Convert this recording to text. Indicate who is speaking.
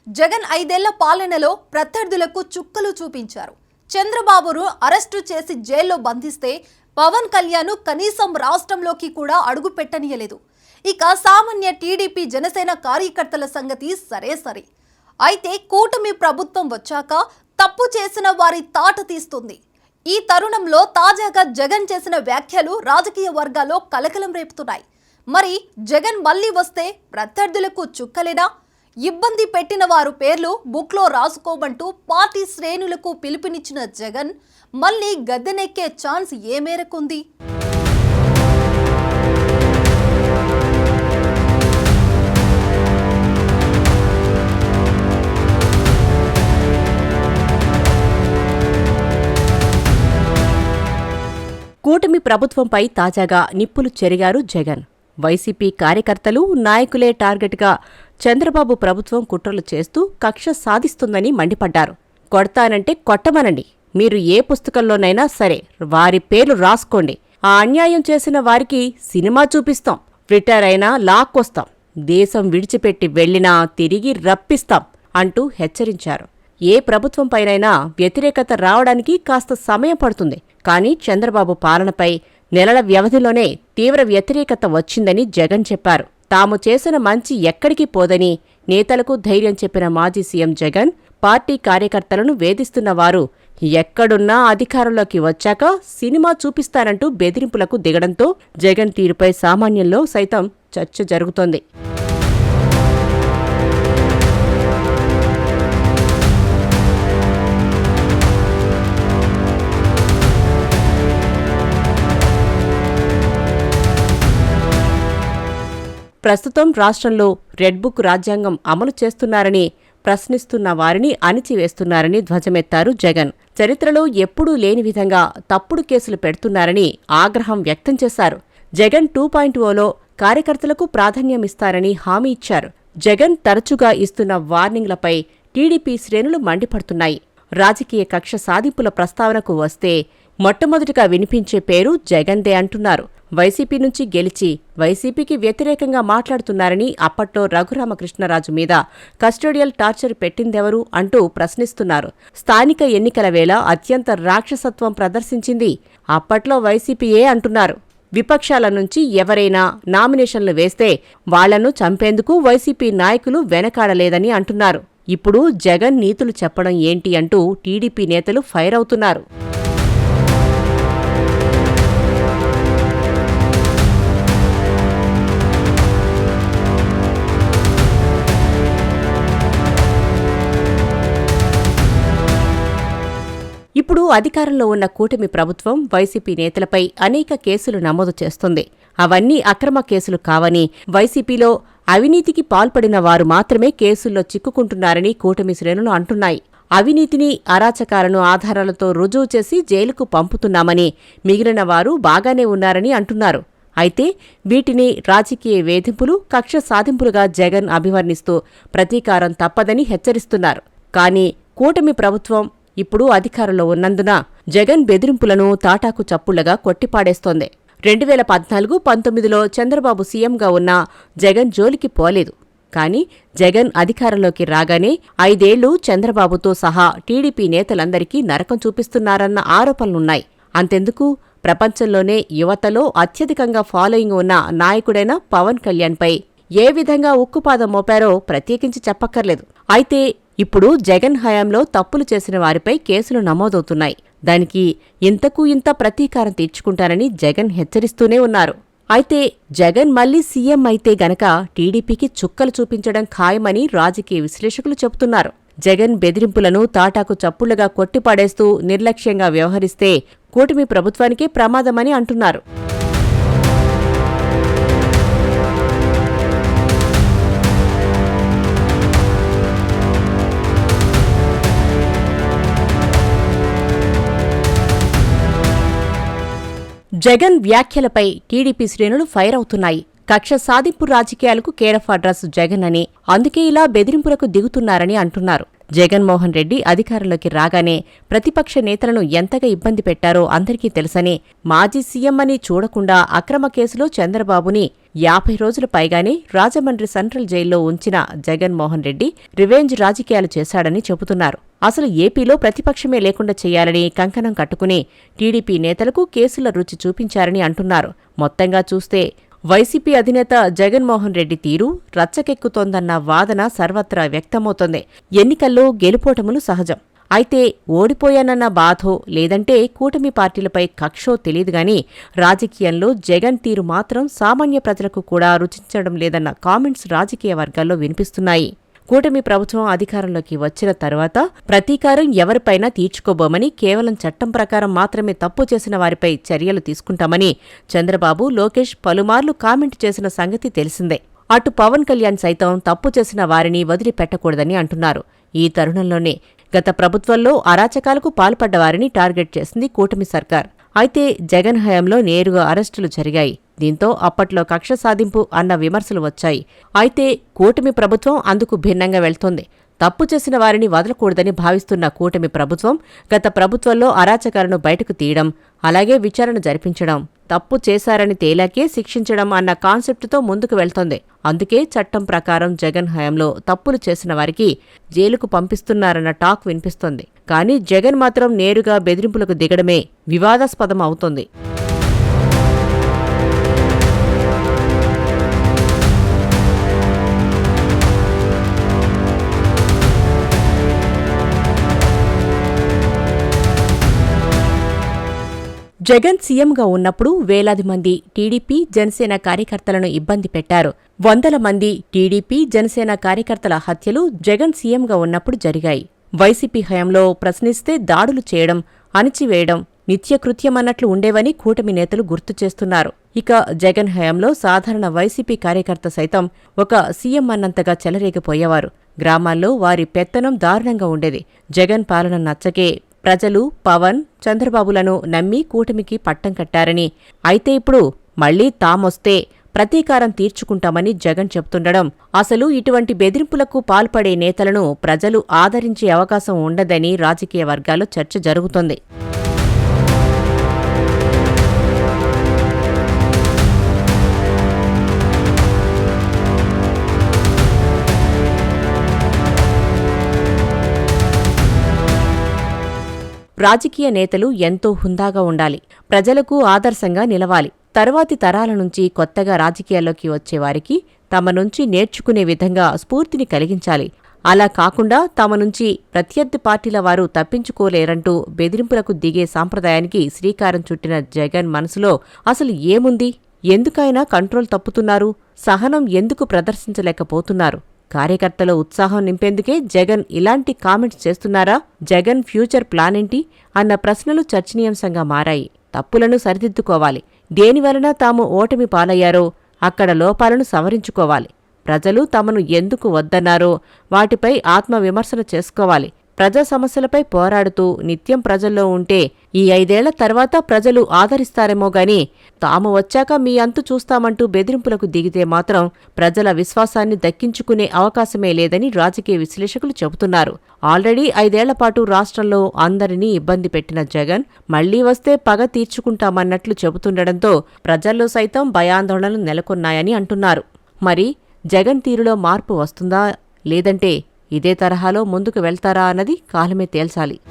Speaker 1: జగన్ 5 ఏళ్ల పాలనలో ప్రత్యర్థులకు చుక్కలు చూపించారు. చంద్రబాబును అరెస్టు చేసి జైల్లో బంధిస్తే పవన్ కళ్యాణ్ కనీసం రాష్ట్రంలోకి కూడా అడుగు పెట్టనియలేదు. ఇక సామాన్య టీడీపీ జనసేన కార్యకర్తల సంగతి సరే. అయితే కూటమి ప్రభుత్వం వచ్చాక తప్పు చేసిన వారి తాట తీస్తుంది. ఈ తరుణంలో తాజాగా జగన్ చేసిన వ్యాఖ్యలు రాజకీయ వర్గాల్లో కలకలం రేపుతున్నాయి. మరి జగన్ మళ్లీ వస్తే ప్రత్యర్థులకు చుక్కలేనా? ఇబ్బంది పెట్టిన వారు పేర్లు బుక్లో రాసుకోమంటూ పార్టీ శ్రేణులకు పిలుపునిచ్చిన జగన్ మళ్లీ గద్దెనెక్కే ఛాన్స్ ఏ మేరకుంది?
Speaker 2: కూటమి ప్రభుత్వంపై తాజాగా నిప్పులు చెరిగారు జగన్. వైసీపీ కార్యకర్తలు, నాయకులే టార్గెట్గా చంద్రబాబు ప్రభుత్వం కుట్రలు చేస్తూ కక్ష సాధిస్తుందని మండిపడ్డారు. కొడతానంటే కొట్టమనండి, మీరు ఏ పుస్తకంలోనైనా సరే వారి పేర్లు రాసుకోండి, ఆ అన్యాయం చేసిన వారికి సినిమా చూపిస్తాం, రిటైర్ అయినా లాక్కొస్తాం, దేశం విడిచిపెట్టి వెళ్లినా తిరిగి రప్పిస్తాం అంటూ హెచ్చరించారు. ఏ ప్రభుత్వంపైనైనా వ్యతిరేకత రావడానికి కాస్త సమయం పడుతుంది, కానీ చంద్రబాబు పాలనపై నెలల వ్యవధిలోనే తీవ్ర వ్యతిరేకత వచ్చిందని జగన్ చెప్పారు. తాము చేసిన మంచి ఎక్కడికి పోదని నేతలకు ధైర్యం చెప్పిన మాజీ సీఎం జగన్ పార్టీ కార్యకర్తలను వేధిస్తున్న వారు ఎక్కడున్నా అధికారంలోకి వచ్చాక సినిమా చూపిస్తానంటూ బెదిరింపులకు దిగడంతో జగన్ తీరుపై సామాన్యంలో సైతం చర్చ జరుగుతోంది. ప్రస్తుతం రాష్ట్రంలో రెడ్ బుక్ రాజ్యాంగం అమలు చేస్తున్నారని, ప్రశ్నిస్తున్న వారిని అణిచివేస్తున్నారని ధ్వజమెత్తారు జగన్. చరిత్రలో ఎప్పుడూ లేని విధంగా తప్పుడు కేసులు పెడుతున్నారని ఆగ్రహం వ్యక్తం చేశారు. జగన్ 2.0లో కార్యకర్తలకు ప్రాధాన్యమిస్తారని హామీ ఇచ్చారు. జగన్ తరచుగా ఇస్తున్న వార్నింగ్లపై టీడీపీ శ్రేణులు మండిపడుతున్నాయి. రాజకీయ కక్ష సాధింపుల ప్రస్తావనకు వస్తే మొట్టమొదటిగా వినిపించే పేరు జగన్దే అంటున్నారు. వైసీపీ నుంచి గెలిచి వైసీపీకి వ్యతిరేకంగా మాట్లాడుతున్నారని, అప్పట్లో రఘురామకృష్ణరాజు మీద కస్టోడియల్ టార్చర్ పెట్టిందెవరు అంటూ ప్రశ్నిస్తున్నారు. స్థానిక ఎన్నికల వేళ అత్యంత రాక్షసత్వం ప్రదర్శించింది అప్పట్లో వైసీపీయే అంటున్నారు. విపక్షాల నుంచి ఎవరైనా నామినేషన్లు వేస్తే వాళ్లను చంపేందుకు వైసీపీ నాయకులు వెనకాడలేదని అంటున్నారు. ఇప్పుడు జగన్ నీతులు చెప్పడం ఏంటి అంటూ టీడీపీ నేతలు ఫైర్ అవుతున్నారు. ఇప్పుడు అధికారంలో ఉన్న కూటమి ప్రభుత్వం వైసీపీ నేతలపై అనేక కేసులు నమోదు చేస్తుంది. అవన్నీ అక్రమ కేసులు కావని, వైసీపీలో అవినీతికి పాల్పడిన వారు మాత్రమే కేసుల్లో చిక్కుకుంటున్నారని కూటమి శ్రేణులు అంటున్నాయి. అవినీతిని, అరాచకాలను ఆధారాలతో రుజువు చేసి జైలుకు పంపుతున్నామని, మిగిలిన వారు బాగానే ఉన్నారని అంటున్నారు. అయితే వీటిని రాజకీయ వేధింపులు, కక్ష సాధింపులుగా జగన్ అభివర్ణిస్తూ ప్రతీకారం తప్పదని హెచ్చరిస్తున్నారు. కానీ కూటమి ప్రభుత్వం ఇప్పుడు అధికారంలో ఉన్నందున జగన్ బెదిరింపులను తాటాకు చప్పుళ్లగా కొట్టిపాడేస్తోంది. 2014-19లో చంద్రబాబు సీఎంగా ఉన్న జగన్ జోలికి పోలేదు. కానీ జగన్ అధికారంలోకి రాగానే 5 ఏళ్లు చంద్రబాబుతో సహా టీడీపీ నేతలందరికీ నరకం చూపిస్తున్నారన్న ఆరోపణలున్నాయి. అంతెందుకు, ప్రపంచంలోనే యువతలో అత్యధికంగా ఫాలోయింగ్ ఉన్న నాయకుడైన పవన్ కళ్యాణ్పై ఏ విధంగా ఉక్కుపాదం మోపారో ప్రత్యేకించి చెప్పక్కర్లేదు. అయితే ఇప్పుడు జగన్ హయాంలో తప్పులు చేసిన వారిపై కేసులు నమోదవుతున్నాయి. దానికి ఇంతకు ఇంత ప్రతీకారం తీర్చుకుంటారని జగన్ హెచ్చరిస్తూనే ఉన్నారు. అయితే జగన్ మళ్లీ సీఎం అయితే గనక టీడీపీకి చుక్కలు చూపించడం ఖాయమని రాజకీయ విశ్లేషకులు చెబుతున్నారు. జగన్ బెదిరింపులను తాటాకు చప్పుళ్లుగా కొట్టిపాడేస్తూ నిర్లక్ష్యంగా వ్యవహరిస్తే కూటమి ప్రభుత్వానికే ప్రమాదమని అంటున్నారు. జగన్ వ్యాఖ్యలపై టీడీపీ శ్రేణులు ఫైర్ అవుతున్నాయి. కక్ష సాధింపు రాజకీయాలకు కేరఫ్ అడ్రస్ జగన్ అని, అందుకే ఇలా బెదిరింపులకు దిగుతున్నారని అంటున్నారు. జగన్మోహన్ రెడ్డి అధికారంలోకి రాగానే ప్రతిపక్ష నేతలను ఎంతగా ఇబ్బంది పెట్టారో అందరికీ తెలుసని, మాజీ సీఎం అని చూడకుండా అక్రమ కేసులో చంద్రబాబుని 50 రోజుల పైగానే రాజమండ్రి సెంట్రల్ జైల్లో ఉంచిన జగన్మోహన్ రెడ్డి రివెంజ్ రాజకీయాలు చేశాడని చెబుతున్నారు. అసలు ఏపీలో ప్రతిపక్షమే లేకుండా చేయాలని కంకణం కట్టుకుని టీడీపీ నేతలకు కేసుల రుచి చూపించారని అంటున్నారు. మొత్తంగా చూస్తే వైసీపీ అధినేత జగన్మోహన్ రెడ్డి తీరు రచ్చకెక్కుతోందన్న వాదన సర్వత్రా వ్యక్తమవుతోంది. ఎన్నికల్లో గెలుపోటములు సహజం. అయితే ఓడిపోయానన్న బాధో లేదంటే కూటమి పార్టీలపై కక్షో తెలియదుగాని రాజకీయంలో జగన్ తీరు మాత్రం సామాన్య ప్రజలకు కూడా రుచించడం లేదన్న కామెంట్స్ రాజకీయ వర్గాల్లో వినిపిస్తున్నాయి. కూటమి ప్రభుత్వం అధికారంలోకి వచ్చిన తర్వాత ప్రతీకారం ఎవరిపైనా తీర్చుకోబోమని, కేవలం చట్టం ప్రకారం మాత్రమే తప్పు చేసిన వారిపై చర్యలు తీసుకుంటామని చంద్రబాబు, లోకేష్ పలుమార్లు కామెంట్ చేసిన సంగతి తెలిసిందే. అటు పవన్ కళ్యాణ్ సైతం తప్పు చేసిన వారిని వదిలిపెట్టకూడదని అంటున్నారు. ఈ తరుణంలోనే గత ప్రభుత్వంలో అరాచకాలకు పాల్పడ్డవారిని టార్గెట్ చేసింది కూటమి సర్కార్. అయితే జగన్ హయాంలో నేరుగా అరెస్టులు జరిగాయి. దీంతో అప్పట్లో కక్ష సాధింపు అన్న విమర్శలు వచ్చాయి. అయితే కూటమి ప్రభుత్వం అందుకు భిన్నంగా వెళ్తోంది. తప్పు చేసిన వారిని వదలకూడదని భావిస్తున్న కూటమి ప్రభుత్వం గత ప్రభుత్వంలో అరాచకాలను బయటకు తీయడం, అలాగే విచారణ జరిపించడం, తప్పు చేశారని తేలాకే శిక్షించడం అన్న కాన్సెప్టుతో ముందుకు వెళ్తోంది. అందుకే చట్టం ప్రకారం జగన్ హయాంలో తప్పులు చేసిన వారికి జైలుకు పంపిస్తున్నారన్న టాక్ వినిపిస్తోంది. కానీ జగన్ మాత్రం నేరుగా బెదిరింపులకు దిగడమే వివాదాస్పదం అవుతోంది. జగన్ సీఎంగా ఉన్నప్పుడు వేలాది మంది టీడీపీ, జనసేన కార్యకర్తలను ఇబ్బంది పెట్టారు. వందల మంది టీడీపీ, జనసేన కార్యకర్తల హత్యలు జగన్ సీఎంగా ఉన్నప్పుడు జరిగాయి. వైసీపీ హయాంలో ప్రశ్నిస్తే దాడులు చేయడం, అణిచివేయడం నిత్యకృత్యమన్నట్లు ఉండేవని కూటమి నేతలు గుర్తు చేస్తున్నారు. ఇక జగన్ హయాంలో సాధారణ వైసీపీ కార్యకర్త సైతం ఒక సీఎం అన్నంతగా చెలరేగిపోయేవారు. గ్రామాల్లో వారి పెత్తనం దారుణంగా ఉండేది. జగన్ పాలన నచ్చకే ప్రజలు పవన్, చంద్రబాబులను నమ్మి కూటమికి పట్టం కట్టారని, అయితే ఇప్పుడు మళ్లీ తామొస్తే ప్రతీకారం తీర్చుకుంటామని జగన్ చెప్తుండడం, అసలు ఇటువంటి బెదిరింపులకు పాల్పడే నేతలను ప్రజలు ఆదరించే అవకాశం ఉండదని రాజకీయ వర్గాల్లో చర్చ జరుగుతోంది. రాజకీయ నేతలు ఎంతో హుందాగా ఉండాలి. ప్రజలకు ఆదర్శంగా నిలవాలి. తర్వాతి తరాల నుంచి కొత్తగా రాజకీయాల్లోకి వచ్చేవారికి తమ నుంచి నేర్చుకునే విధంగా స్ఫూర్తిని కలిగించాలి. అలా కాకుండా తమ నుంచి ప్రత్యర్థి పార్టీల వారు తప్పించుకోలేరంటూ బెదిరింపులకు దిగే సాంప్రదాయానికి శ్రీకారం చుట్టిన జగన్ మనసులో అసలు ఏముంది? ఎందుకైనా కంట్రోల్ తప్పుతున్నారు? సహనం ఎందుకు ప్రదర్శించలేకపోతున్నారు? కార్యకర్తల ఉత్సాహం నింపేందుకే జగన్ ఇలాంటి కామెంట్స్ చేస్తున్నారా? జగన్ ఫ్యూచర్ ప్లానేంటి అన్న ప్రశ్నలు చర్చనీయాంశంగా మారాయి. తప్పులను సరిదిద్దుకోవాలి. దేనివలన తాము ఓటమి పాలయ్యారో అక్కడ లోపాలను సవరించుకోవాలి. ప్రజలు తమను ఎందుకు వద్దన్నారో వాటిపై ఆత్మవిమర్శన చేసుకోవాలి. ప్రజా సమస్యలపై పోరాడుతూ నిత్యం ప్రజల్లో ఉంటే ఈ 5 ఏళ్ల తర్వాత ప్రజలు ఆదరిస్తారేమో గాని తాము వచ్చాక మీ అంతు చూస్తామంటూ బెదిరింపులకు దిగితే మాత్రం ప్రజల విశ్వాసాన్ని దక్కించుకునే అవకాశమే లేదని రాజకీయ విశ్లేషకులు చెబుతున్నారు. ఆల్రెడీ 5 ఏళ్లపాటు రాష్ట్రంలో అందరినీ ఇబ్బంది పెట్టిన జగన్ మళ్లీ వస్తే పగ తీర్చుకుంటామన్నట్లు చెబుతుండటంతో ప్రజల్లో సైతం భయాందోళనలు నెలకొన్నాయని అంటున్నారు. మరి జగన్ తీరులో మార్పు వస్తుందా, లేదంటే ఇదే తరహాలో ముందుకు వెళ్తారా అన్నది కాలమే తేల్చాలి.